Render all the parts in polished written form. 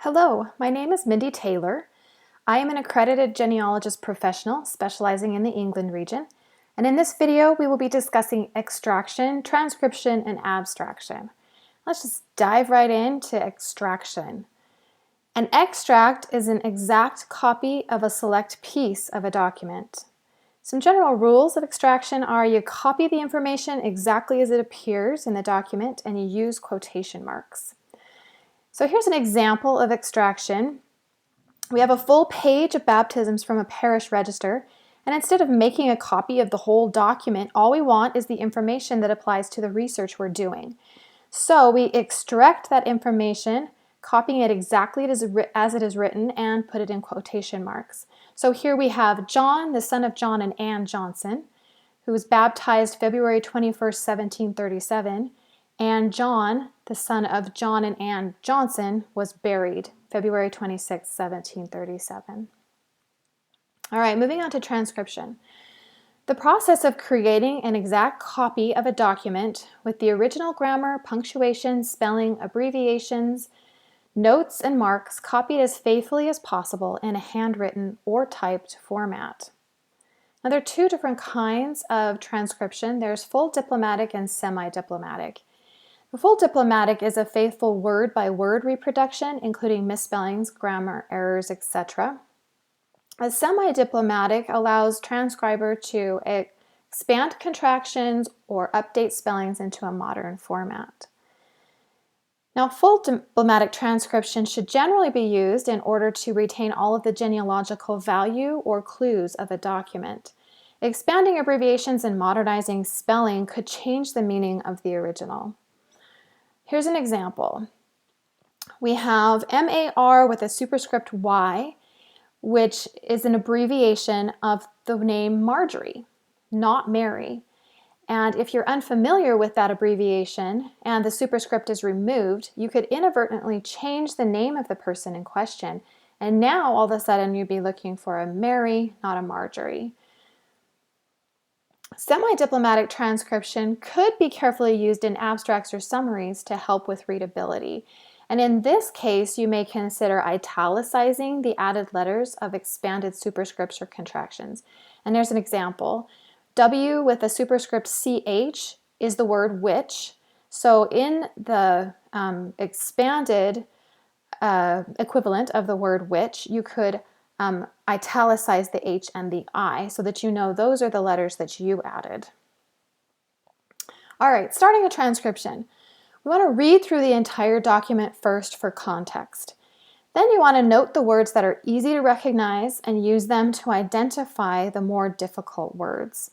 Hello, my name is Mindy Taylor. I am an accredited genealogist professional specializing in the England region, and in this video we will be discussing extraction, transcription, and abstraction. Let's just dive right into extraction. An extract is an exact copy of a select piece of a document. Some general rules of extraction are you copy the information exactly as it appears in the document and you use quotation marks. So here's an example of extraction. We have a full page of baptisms from a parish register, and instead of making a copy of the whole document, all we want is the information that applies to the research we're doing. So we extract that information, copying it exactly as it is written, and put it in quotation marks. So here we have John, the son of John and Anne Johnson, who was baptized February 21st, 1737, and John, the son of John and Anne Johnson, was buried February 26, 1737. All right, moving on to transcription. The process of creating an exact copy of a document with the original grammar, punctuation, spelling, abbreviations, notes, and marks copied as faithfully as possible in a handwritten or typed format. Now, there are two different kinds of transcription. There's full diplomatic and semi-diplomatic. The full diplomatic is a faithful word-by-word reproduction, including misspellings, grammar errors, etc. A semi-diplomatic allows transcriber to expand contractions or update spellings into a modern format. Now, full diplomatic transcription should generally be used in order to retain all of the genealogical value or clues of a document. Expanding abbreviations and modernizing spelling could change the meaning of the original. Here's an example. We have MAR with a superscript Y, which is an abbreviation of the name Marjorie, not Mary. And if you're unfamiliar with that abbreviation and the superscript is removed, you could inadvertently change the name of the person in question. And now all of a sudden you'd be looking for a Mary, not a Marjorie. Semi-diplomatic transcription could be carefully used in abstracts or summaries to help with readability. And in this case, you may consider italicizing the added letters of expanded superscripts or contractions. And there's an example. W with a superscript CH is the word which. So in the expanded equivalent of the word which, you could italicize the H and the I so that you know those are the letters that you added. All right, starting a transcription. We want to read through the entire document first for context. Then you want to note the words that are easy to recognize and use them to identify the more difficult words.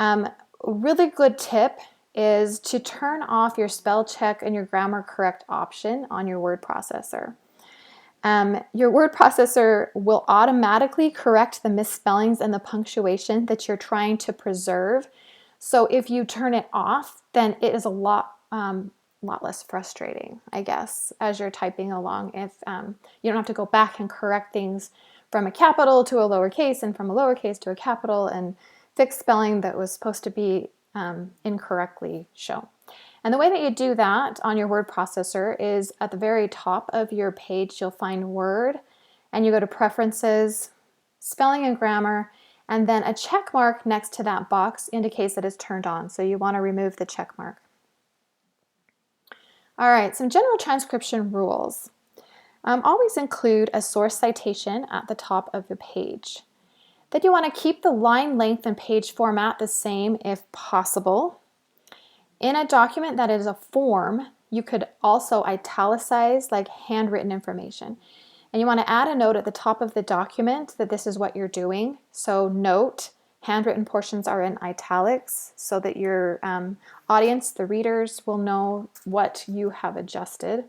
A really good tip is to turn off your spell check and your grammar correct option on your word processor. Your word processor will automatically correct the misspellings and the punctuation that you're trying to preserve. So if you turn it off, then it is a lot less frustrating, I guess, as you're typing along. If you don't have to go back and correct things from a capital to a lowercase and from a lowercase to a capital and fix spelling that was supposed to be incorrectly shown. And the way that you do that on your word processor is at the very top of your page, you'll find Word, and you go to Preferences, Spelling and Grammar, and then a check mark next to that box indicates that it's turned on, so you want to remove the check mark. All right, some general transcription rules. Always include a source citation at the top of the page. Then you want to keep the line length and page format the same if possible. In a document that is a form, you could also italicize like handwritten information. And you want to add a note at the top of the document that this is what you're doing. So note, handwritten portions are in italics so that your audience, the readers, will know what you have adjusted.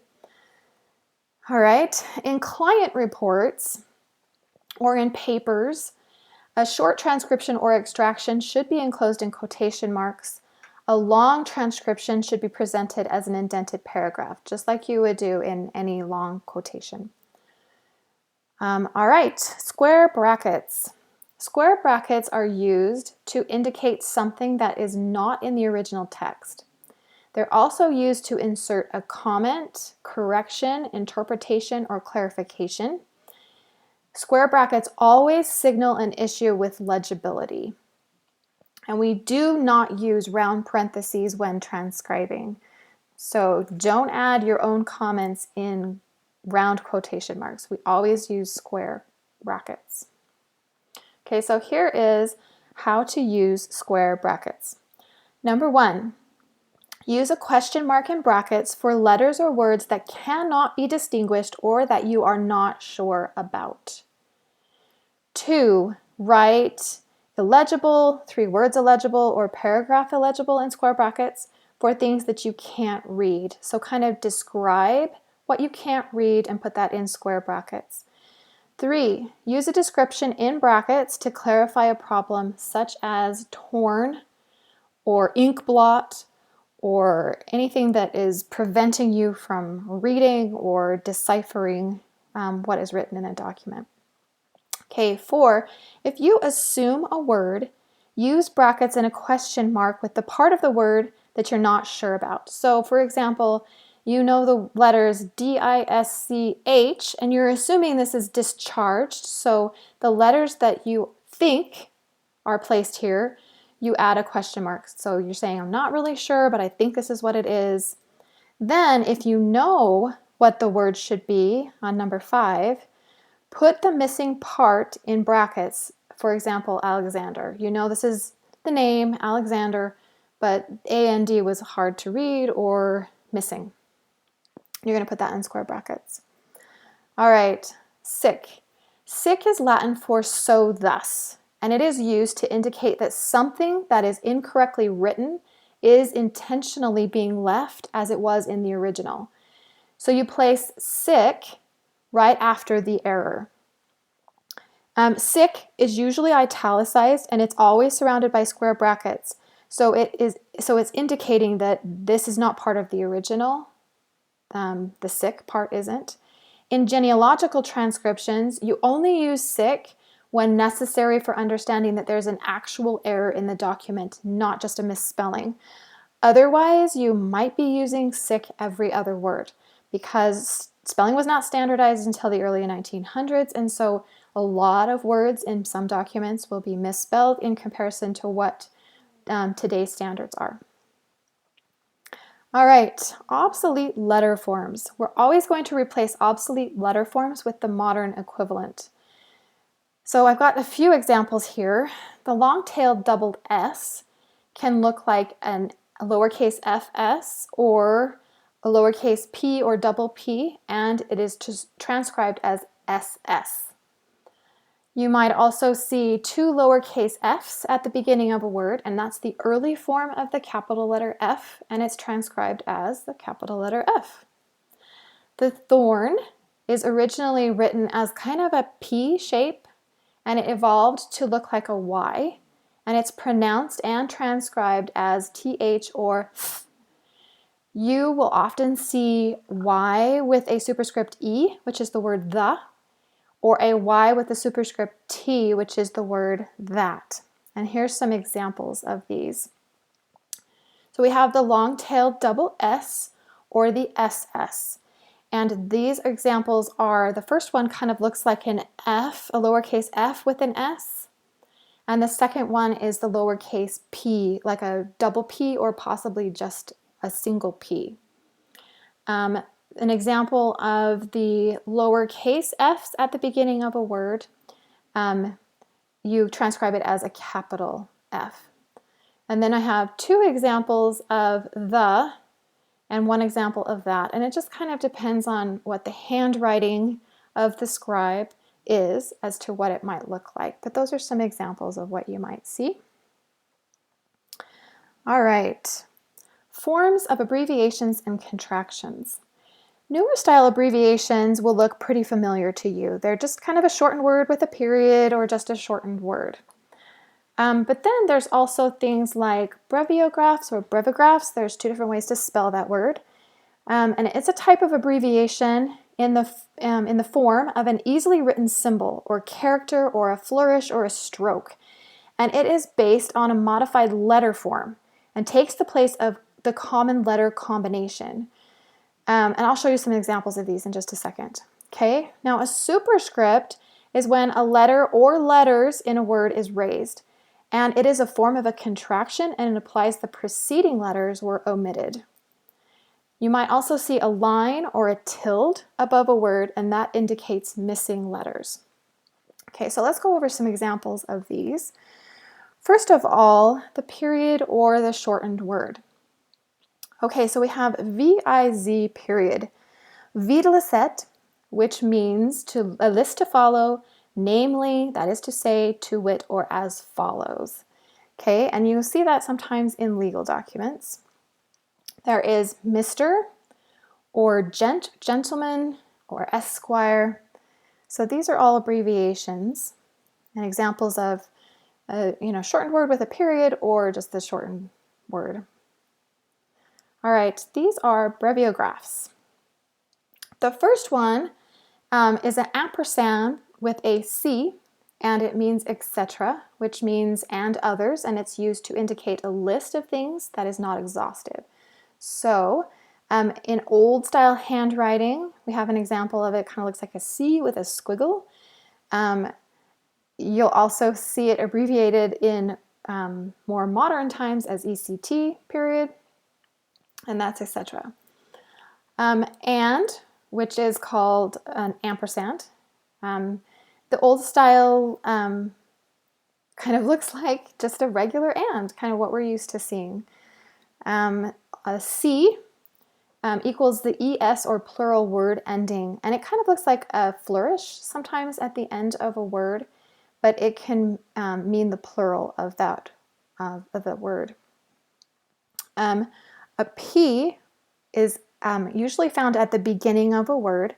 All right, in client reports or in papers, a short transcription or extraction should be enclosed in quotation marks. A long transcription should be presented as an indented paragraph, just like you would do in any long quotation. All right, square brackets. Square brackets are used to indicate something that is not in the original text. They're also used to insert a comment, correction, interpretation, or clarification. Square brackets always signal an issue with legibility. And we do not use round parentheses when transcribing. So don't add your own comments in round quotation marks. We always use square brackets. Okay, so here is how to use square brackets. Number 1, use a question mark in brackets for letters or words that cannot be distinguished or that you are not sure about. 2, write illegible, 3 words illegible, or paragraph illegible in square brackets for things that you can't read. So kind of describe what you can't read and put that in square brackets. 3, use a description in brackets to clarify a problem such as torn or ink blot or anything that is preventing you from reading or deciphering what is written in a document. Okay, 4, if you assume a word, use brackets and a question mark with the part of the word that you're not sure about. So for example, you know the letters D-I-S-C-H and you're assuming this is discharged. So the letters that you think are placed here, you add a question mark. So you're saying, I'm not really sure, but I think this is what it is. Then if you know what the word should be on number 5, put the missing part in brackets. For example, Alexander. You know this is the name, Alexander, but A and D was hard to read or missing. You're going to put that in square brackets. All right, sic. Sic is Latin for so thus, and it is used to indicate that something that is incorrectly written is intentionally being left as it was in the original. So you place sic right after the error. Sic is usually italicized and it's always surrounded by square brackets. So it's indicating that this is not part of the original. The sic part isn't. In genealogical transcriptions, you only use sic when necessary for understanding that there's an actual error in the document, not just a misspelling. Otherwise, you might be using sic every other word because spelling was not standardized until the early 1900s, and so a lot of words in some documents will be misspelled in comparison to what today's standards are. All right, obsolete letter forms. We're always going to replace obsolete letter forms with the modern equivalent. So I've got a few examples here. The long-tailed doubled S can look like a lowercase fs or a lowercase p or double p, and it is transcribed as ss. You might also see 2 lowercase f's at the beginning of a word, and that's the early form of the capital letter F, and it's transcribed as the capital letter F. The thorn is originally written as kind of a P shape, and it evolved to look like a Y, and it's pronounced and transcribed as TH or th. You will often see Y with a superscript E, which is the word the, or a Y with a superscript T, which is the word that. And here's some examples of these. So we have the long-tailed double S or the SS. And these examples are, the first one kind of looks like an F, a lowercase f with an S. And the second one is the lowercase p, like a double P or possibly just a single P. An example of the lowercase f's at the beginning of a word, you transcribe it as a capital F. And then I have 2 examples of the and 1 example of that. And it just kind of depends on what the handwriting of the scribe is as to what it might look like. But those are some examples of what you might see. All right, forms of abbreviations and contractions. Newer style abbreviations will look pretty familiar to you. They're just kind of a shortened word with a period or just a shortened word. But then there's also things like breviographs or brevigraphs. There's 2 different ways to spell that word. And it's a type of abbreviation in the form of an easily written symbol or character or a flourish or a stroke. And it is based on a modified letter form and takes the place of the common letter combination. And I'll show you some examples of these in just a second. Okay, now a superscript is when a letter or letters in a word is raised, and it is a form of a contraction and it applies the preceding letters were omitted. You might also see a line or a tilde above a word, and that indicates missing letters. Okay, so let's go over some examples of these. First of all, the period or the shortened word. Okay, so we have VIZ period. Videlicet, which means a list to follow, namely, that is to say, to wit, or as follows. Okay, and you'll see that sometimes in legal documents. There is Mr. or gentleman or esquire. So these are all abbreviations and examples of shortened word with a period or just the shortened word. All right, these are breviographs. The first one is an ampersand with a C, and it means etc., which means and others, and it's used to indicate a list of things that is not exhaustive. So in old style handwriting, we have an example of it, kind of looks like a C with a squiggle. You'll also see it abbreviated in more modern times as ECT period, and that's etc. And, which is called an ampersand. The old style kind of looks like just a regular and, kind of what we're used to seeing. A C equals the ES or plural word ending, and it kind of looks like a flourish sometimes at the end of a word, but it can mean the plural of that of the word. A P is usually found at the beginning of a word,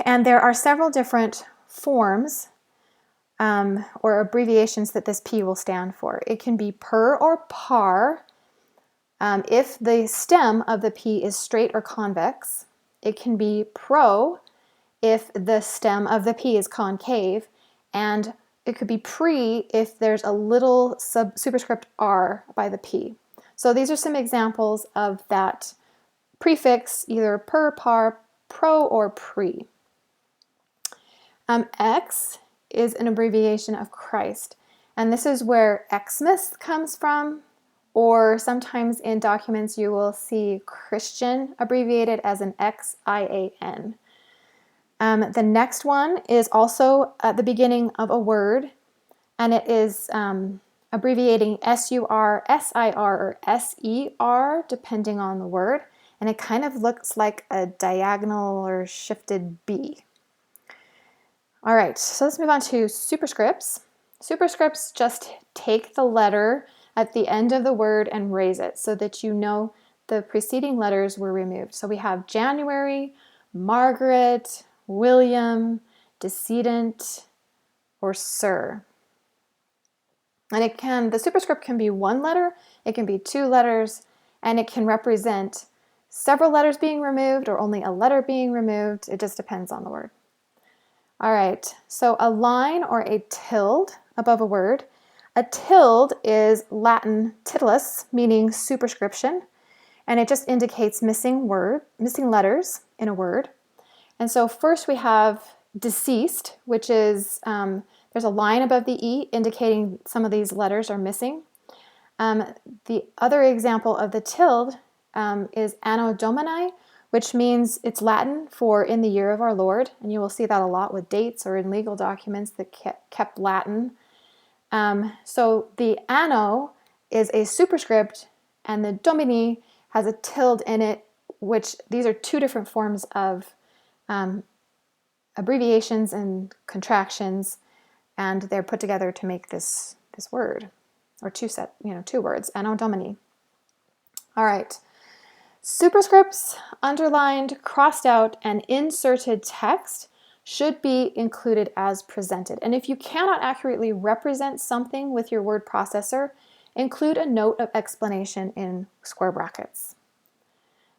and there are several different forms or abbreviations that this P will stand for. It can be per or par if the stem of the P is straight or convex. It can be pro if the stem of the P is concave, and it could be pre if there's a little superscript R by the P. So these are some examples of that prefix, either per, par, pro, or pre. X is an abbreviation of Christ, and this is where Xmas comes from, or sometimes in documents you will see Christian abbreviated as an XIAN. The next one is also at the beginning of a word, and it is abbreviating SUR, SIR, or SER, depending on the word, and it kind of looks like a diagonal or shifted B. All right, so let's move on to superscripts. Superscripts just take the letter at the end of the word and raise it so that you know the preceding letters were removed. So we have January, Margaret, William, decedent, or sir. And the superscript can be one letter, it can be two letters, and it can represent several letters being removed or only a letter being removed. It just depends on the word. All right, so a line or a tilde above a word. A tilde is Latin titulus, meaning superscription, and it just indicates missing letters in a word. And so first we have deceased, which is, there's a line above the E indicating some of these letters are missing. The other example of the tilde is Anno Domini, which means it's Latin for in the year of our Lord, and you will see that a lot with dates or in legal documents that kept Latin. So the anno is a superscript, and the domini has a tilde in it, which these are two different forms of abbreviations and contractions, and they're put together to make this word, or two words, Anno Domini. All right. Superscripts, underlined, crossed out, and inserted text should be included as presented. And if you cannot accurately represent something with your word processor, include a note of explanation in square brackets.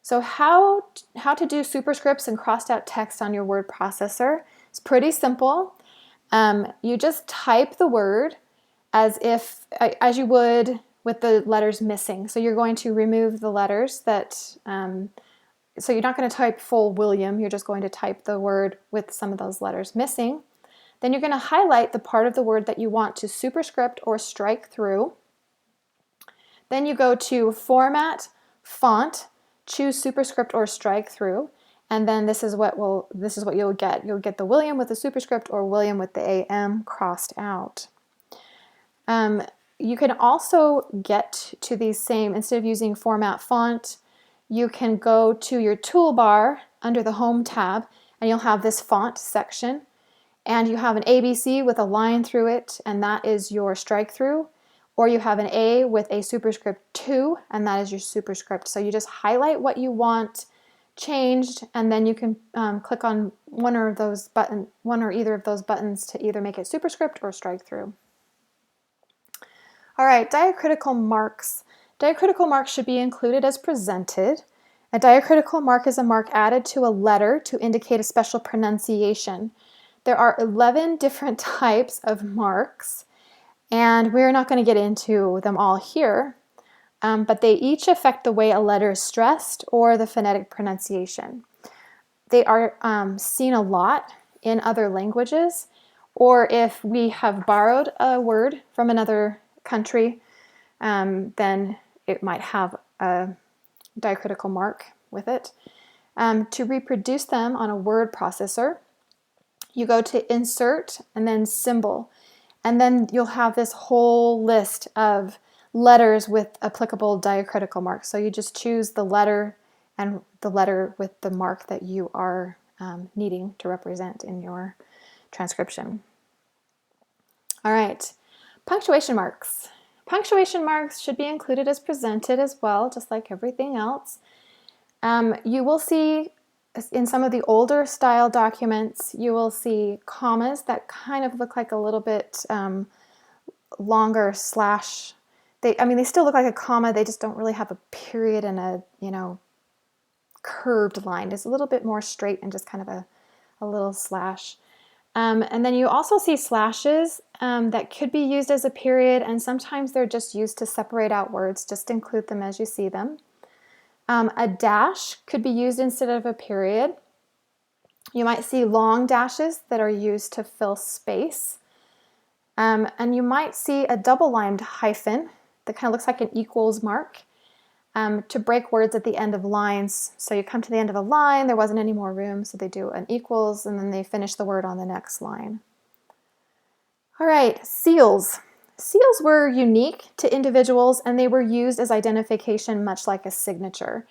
So how to do superscripts and crossed out text on your word processor is pretty simple. You just type the word as you would with the letters missing. So you're going to remove the letters that, so you're not going to type full William, you're just going to type the word with some of those letters missing. Then you're going to highlight the part of the word that you want to superscript or strike through. Then you go to Format, Font, choose superscript or strike through, and then this is what you'll get. You'll get the William with the superscript or William with the AM crossed out. You can also get to these same, instead of using Format, Font, you can go to your toolbar under the Home tab, and you'll have this font section, and you have an ABC with a line through it, and that is your strike through. Or you have an A with a superscript 2, and that is your superscript. So you just highlight what you want changed, and then you can click on one or either of those buttons to either make it superscript or strike through. All right, diacritical marks. Diacritical marks should be included as presented. A diacritical mark is a mark added to a letter to indicate a special pronunciation. There are 11 different types of marks, and we're not going to get into them all here, but they each affect the way a letter is stressed or the phonetic pronunciation. They are seen a lot in other languages, or if we have borrowed a word from another country, then it might have a diacritical mark with it. To reproduce them on a word processor, you go to Insert and then Symbol. And then you'll have this whole list of letters with applicable diacritical marks. So you just choose the letter and the letter with the mark that you are needing to represent in your transcription. All right, punctuation marks. Punctuation marks should be included as presented as well, just like everything else. You will see in some of the older style documents, you will see commas that kind of look like a little bit longer slash. They still look like a comma, they just don't really have a period and a, curved line. It's a little bit more straight and just kind of a little slash. And then you also see slashes that could be used as a period, and sometimes they're just used to separate out words. Just include them as you see them. A dash could be used instead of a period. You might see long dashes that are used to fill space. And you might see a double-lined hyphen that kind of looks like an equals mark to break words at the end of lines. So you come to the end of a line, there wasn't any more room, so they do an equals, and then they finish the word on the next line. All right, seals. Seals were unique to individuals, and they were used as identification, much like a signature.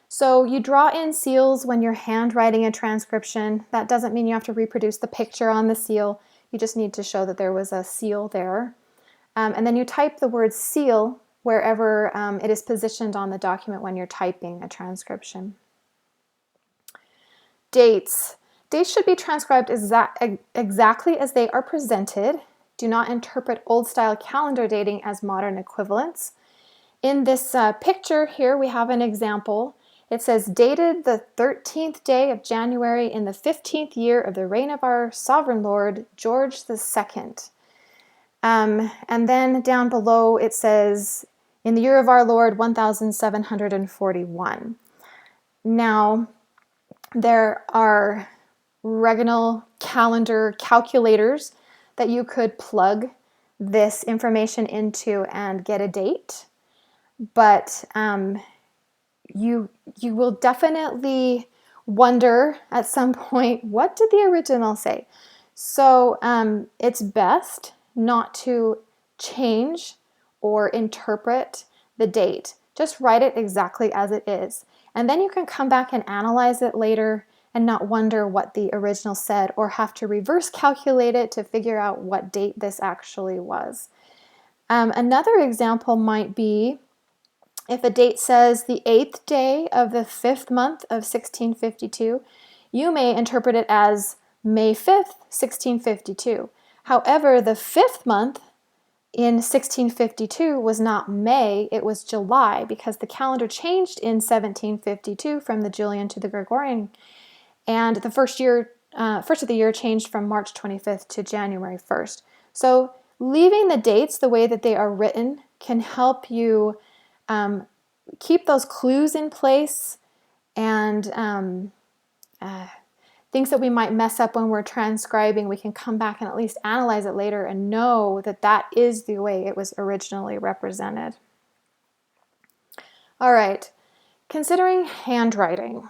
So you draw in seals when you're handwriting a transcription. That doesn't mean you have to reproduce the picture on the seal. You just need to show that there was a seal there. And then you type the word seal wherever it is positioned on the document when you're typing a transcription. Dates. Dates should be transcribed exactly as they are presented. Do not interpret old-style calendar dating as modern equivalents. In this picture here, we have an example. It says, dated the 13th day of January in the 15th year of the reign of our sovereign lord, George II. And then down below it says, in the year of our Lord, 1741. Now, there are regnal calendar calculators that you could plug this information into and get a date, but you will definitely wonder at some point, what did the original say? So it's best not to change or interpret the date. Just write it exactly as it is. And then you can come back and analyze it later and not wonder what the original said or have to reverse calculate it to figure out what date this actually was. Another example might be if a date says the 8th day of the 5th month of 1652, you may interpret it as May 5th, 1652. However, the 5th month in 1652 was not May, it was July, because the calendar changed in 1752 from the Julian to the Gregorian. And the first of the year changed from March 25th to January 1st. So leaving the dates the way that they are written can help you keep those clues in place, and things that we might mess up when we're transcribing, we can come back and at least analyze it later and know that that is the way it was originally represented. All right, considering handwriting.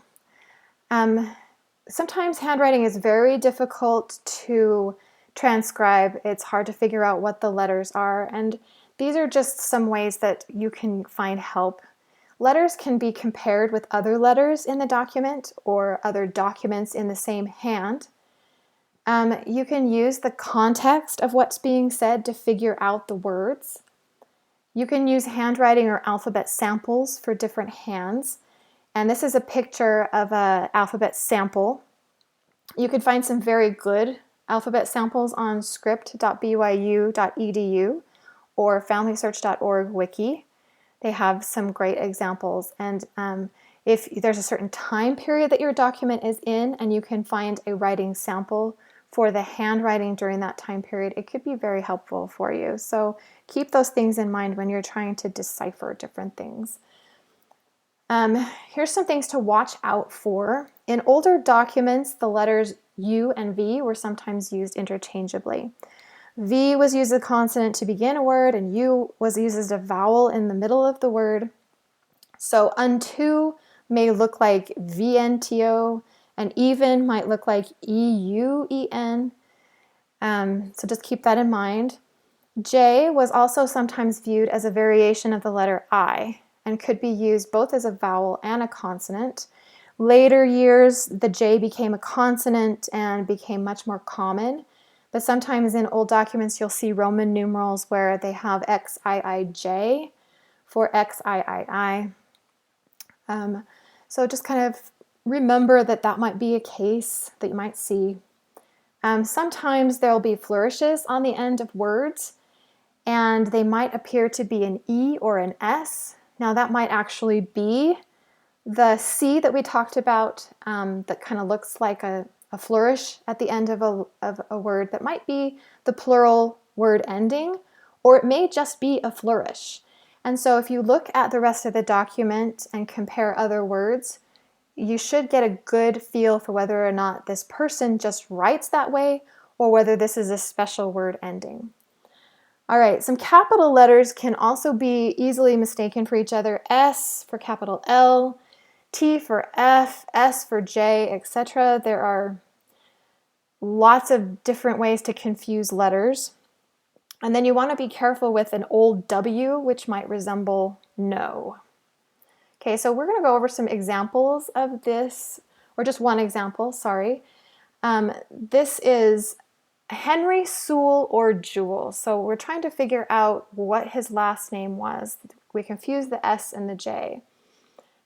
Sometimes handwriting is very difficult to transcribe. It's hard to figure out what the letters are, and these are just some ways that you can find help. Letters can be compared with other letters in the document or other documents in the same hand. You can use the context of what's being said to figure out the words. You can use handwriting or alphabet samples for different hands. And this is a picture of an alphabet sample. You can find some very good alphabet samples on script.byu.edu or familysearch.org wiki. They have some great examples. And if there's a certain time period that your document is in and you can find a writing sample for the handwriting during that time period, it could be very helpful for you. So keep those things in mind when you're trying to decipher different things. Here's some things to watch out for. In older documents, the letters U and V were sometimes used interchangeably. V was used as a consonant to begin a word, and U was used as a vowel in the middle of the word. So unto may look like VNTO, and even might look like EUEN. So just keep that in mind. J was also sometimes viewed as a variation of the letter I, and could be used both as a vowel and a consonant. Later years, the J became a consonant and became much more common. But sometimes in old documents, you'll see Roman numerals where they have XIIJ for XIII. So just kind of remember that that might be a case that you might see. Sometimes there'll be flourishes on the end of words, and they might appear to be an E or an S. Now that might actually be the C that we talked about, that kind of looks like a flourish at the end of a word. That might be the plural word ending, or it may just be a flourish. And so if you look at the rest of the document and compare other words, you should get a good feel for whether or not this person just writes that way or whether this is a special word ending. All right, some capital letters can also be easily mistaken for each other. S for capital L, T for F, S for J, etc. There are lots of different ways to confuse letters. And then you want to be careful with an old W, which might resemble no. Okay, so we're going to go over some examples of this, or just one example, sorry. This is Henry Sewell or Jewell. So we're trying to figure out what his last name was. We confuse the S and the J.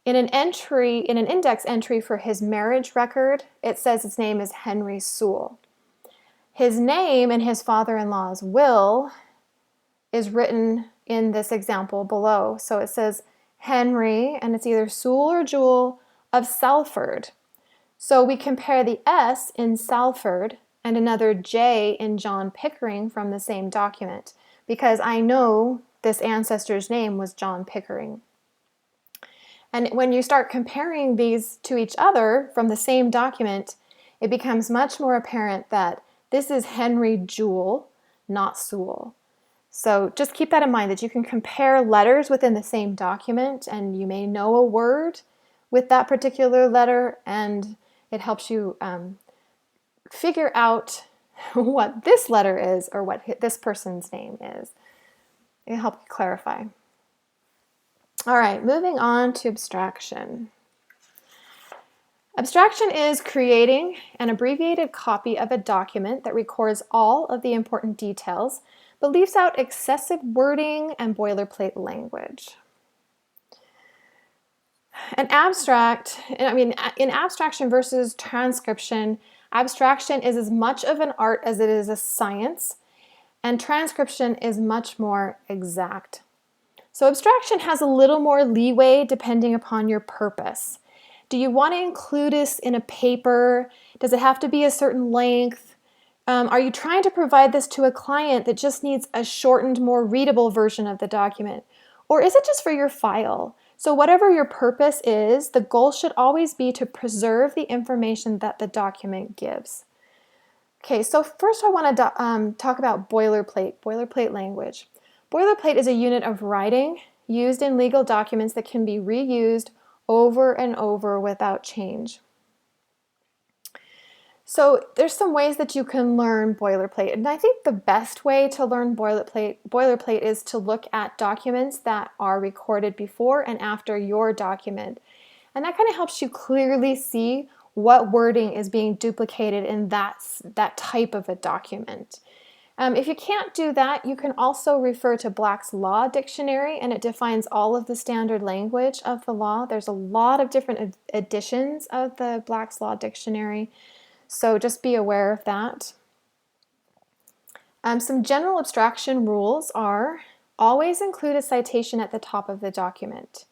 In an index entry for his marriage record, it says his name is Henry Sewell. His name in his father-in-law's will is written in this example below. So it says Henry, and it's either Sewell or Jewell of Salford. So we compare the S in Salford and another J in John Pickering from the same document, because I know this ancestor's name was John Pickering. And when you start comparing these to each other from the same document, it becomes much more apparent that this is Henry Jewell, not Sewell. So just keep that in mind, that you can compare letters within the same document, and you may know a word with that particular letter, and it helps you figure out what this letter is or what this person's name is. It'll help you clarify. All right, moving on to abstraction. Abstraction is creating an abbreviated copy of a document that records all of the important details, but leaves out excessive wording and boilerplate language. In abstraction versus transcription, abstraction is as much of an art as it is a science, and transcription is much more exact. So abstraction has a little more leeway depending upon your purpose. Do you want to include this in a paper? Does it have to be a certain length? Are you trying to provide this to a client that just needs a shortened, more readable version of the document? Or is it just for your file? So whatever your purpose is, the goal should always be to preserve the information that the document gives. Okay, so first I want to talk about boilerplate language. Boilerplate is a unit of writing used in legal documents that can be reused over and over without change. So there's some ways that you can learn boilerplate, and I think the best way to learn boilerplate is to look at documents that are recorded before and after your document. And that kind of helps you clearly see what wording is being duplicated in that type of a document. If you can't do that, you can also refer to Black's Law Dictionary, and it defines all of the standard language of the law. There's a lot of different editions of the Black's Law Dictionary, so just be aware of that. Some general abstraction rules are: always include a citation at the top of the document.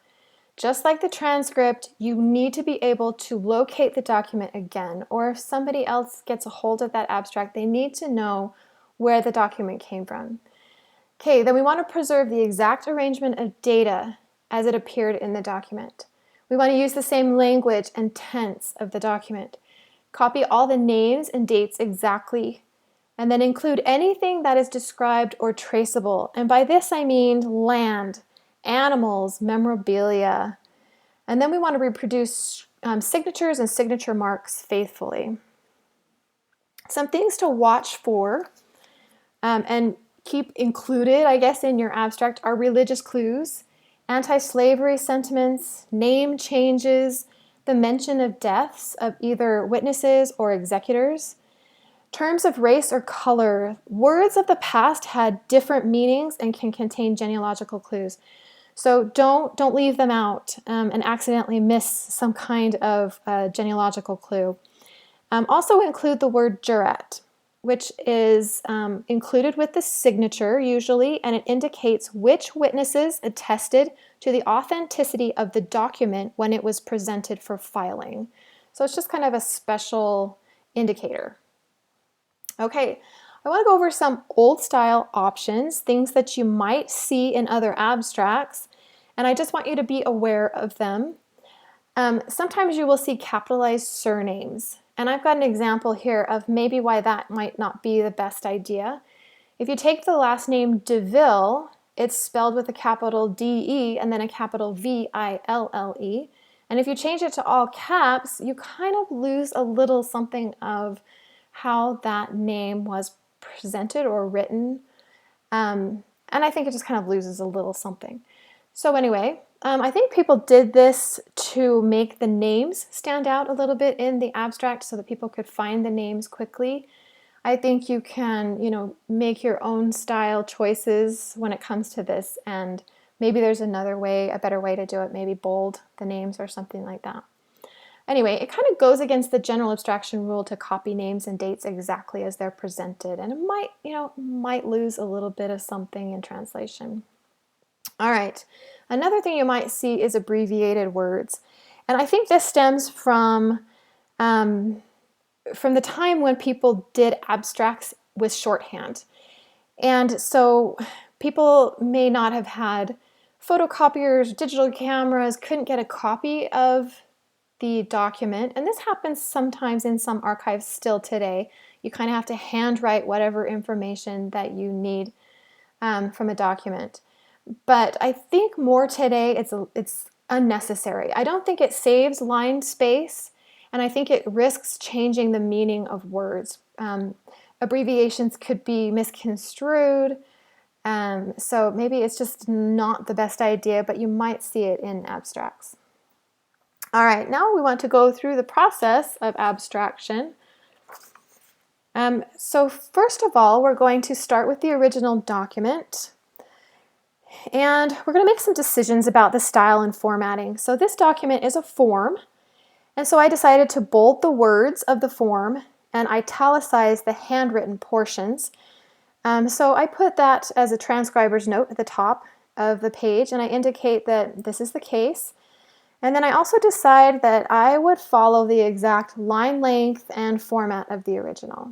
Just like the transcript, you need to be able to locate the document again, or if somebody else gets a hold of that abstract, they need to know where the document came from. Okay, then we want to preserve the exact arrangement of data as it appeared in the document. We want to use the same language and tense of the document. Copy all the names and dates exactly, and then include anything that is described or traceable. And by this I mean land, animals, memorabilia. And then we want to reproduce signatures and signature marks faithfully. Some things to watch for and keep included, I guess, in your abstract are religious clues, anti-slavery sentiments, name changes, the mention of deaths of either witnesses or executors, terms of race or color. Words of the past had different meanings and can contain genealogical clues. So don't leave them out and accidentally miss some kind of genealogical clue. Also include the word jurat, which is included with the signature usually, and it indicates which witnesses attested to the authenticity of the document when it was presented for filing. So it's just kind of a special indicator. Okay, I want to go over some old style options, things that you might see in other abstracts, and I just want you to be aware of them. Sometimes you will see capitalized surnames, and I've got an example here of maybe why that might not be the best idea. If you take the last name DeVille, it's spelled with a capital D-E and then a capital V-I-L-L-E. And if you change it to all caps, you kind of lose a little something of how that name was presented or written. And I think it just kind of loses a little something. So anyway, I think people did this to make the names stand out a little bit in the abstract so that people could find the names quickly. I think you can, make your own style choices when it comes to this, and maybe there's another way, a better way to do it, maybe bold the names or something like that. Anyway, it kind of goes against the general abstraction rule to copy names and dates exactly as they're presented, and it might lose a little bit of something in translation. All right, another thing you might see is abbreviated words, and I think this stems from the time when people did abstracts with shorthand. And so people may not have had photocopiers, digital cameras, couldn't get a copy of the document, and this happens sometimes in some archives still today. You kind of have to handwrite whatever information that you need from a document. But I think more today it's unnecessary. I don't think it saves line space, and I think it risks changing the meaning of words. Abbreviations could be misconstrued, so maybe it's just not the best idea, but you might see it in abstracts. All right, now we want to go through the process of abstraction. So first of all, we're going to start with the original document. And we're going to make some decisions about the style and formatting. So this document is a form, and so I decided to bold the words of the form and italicize the handwritten portions. So I put that as a transcriber's note at the top of the page, and I indicate that this is the case. And then I also decide that I would follow the exact line length and format of the original.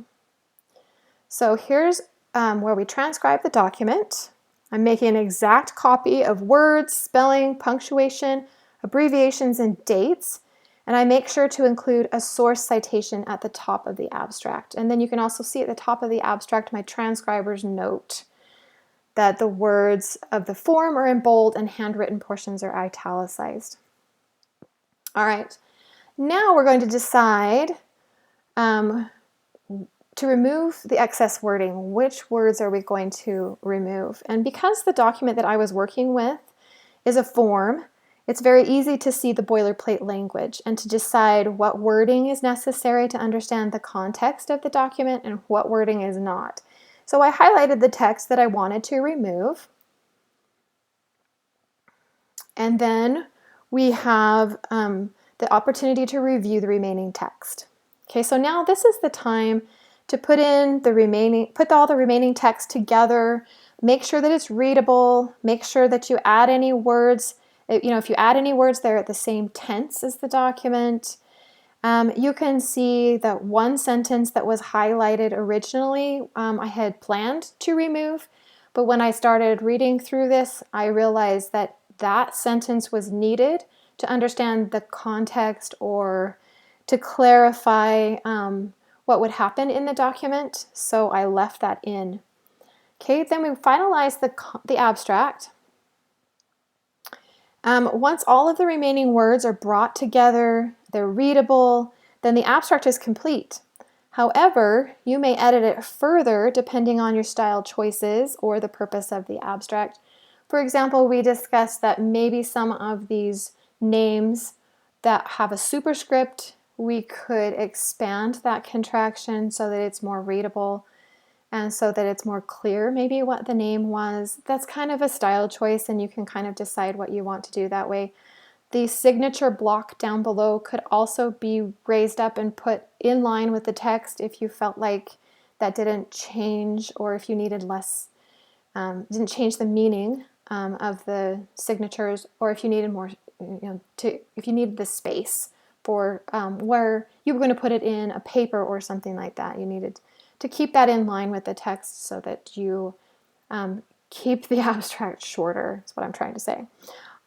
So here's where we transcribe the document. I'm making an exact copy of words, spelling, punctuation, abbreviations, and dates. And I make sure to include a source citation at the top of the abstract. And then you can also see at the top of the abstract my transcriber's note that the words of the form are in bold and handwritten portions are italicized. All right, now we're going to decide to remove the excess wording. Which words are we going to remove? And because the document that I was working with is a form, it's very easy to see the boilerplate language and to decide what wording is necessary to understand the context of the document and what wording is not. So I highlighted the text that I wanted to remove. And then we have the opportunity to review the remaining text. Okay, so now this is the time to put all the remaining text together, make sure that it's readable, make sure that you add any words. If you add any words, they're at the same tense as the document. You can see that one sentence that was highlighted originally, I had planned to remove, but when I started reading through this, I realized that that sentence was needed to understand the context or to clarify what would happen in the document, so I left that in. Okay, then we finalize the abstract. Once all of the remaining words are brought together, they're readable, then the abstract is complete. However, you may edit it further depending on your style choices or the purpose of the abstract. For example, we discussed that maybe some of these names that have a superscript, we could expand that contraction so that it's more readable and so that it's more clear maybe what the name was. That's kind of a style choice, and you can kind of decide what you want to do that way. The signature block down below could also be raised up and put in line with the text if you felt like that didn't change, or if you needed less, didn't change the meaning of the signatures, or if you needed more, if you needed the space for where you were going to put it in a paper or something like that. You needed to keep that in line with the text so that you keep the abstract shorter, is what I'm trying to say.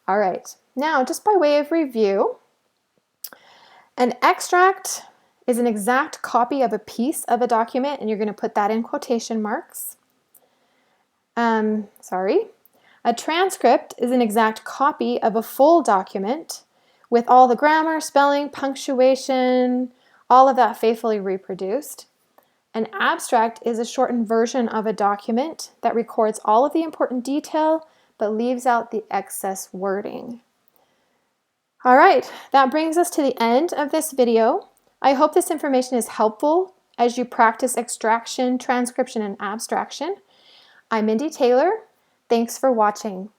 All right, now just by way of review, an extract is an exact copy of a piece of a document, and you're going to put that in quotation marks. A transcript is an exact copy of a full document with all the grammar, spelling, punctuation, all of that faithfully reproduced. An abstract is a shortened version of a document that records all of the important detail but leaves out the excess wording. All right, that brings us to the end of this video. I hope this information is helpful as you practice extraction, transcription, and abstraction. I'm Mindy Taylor. Thanks for watching.